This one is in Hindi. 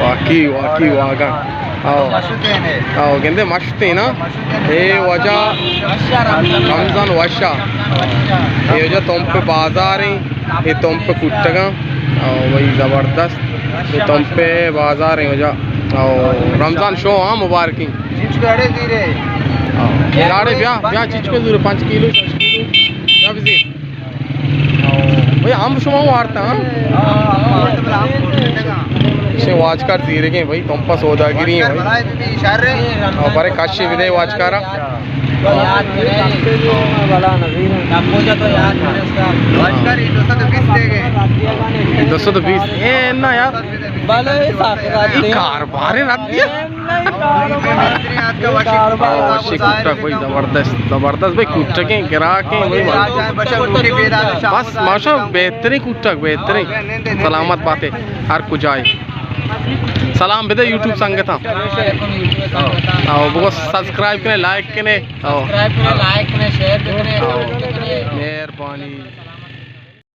वाकई वाकई वागा आओ आओ कहते मस्त है ना ये वजह रमजान वशा ये वजह तुम पे बाजार है ये तुम पे कुट्टगा आओ भाई ज़बरदस्त ये तुम पे बाजार है वजह आओ रमजान शो हाँ मुबारकी लाड़े ब्याह ब्याह चीज को दूर 5 किलो 6 किलो जब जी भाई हम शुमा वारता हाँ से वाचकार जीरे के भाई तुम पास सौदागिरी है भाई और बड़े काशी विदय वाचकारा दोस्तों तो 20 ए ना यार कारबार रख दिया भाई जबरदस्त जबरदस्त भाई कुट्टक के गिरा के बस माशा बेहतरीन कुट्टक बेहतरीन सलामत बातें हर कुछ आए सलाम बेदे यूट्यूब संगत हाँ बहुत सब्सक्राइब करें लाइक करें शेयर करें मेहरबानी।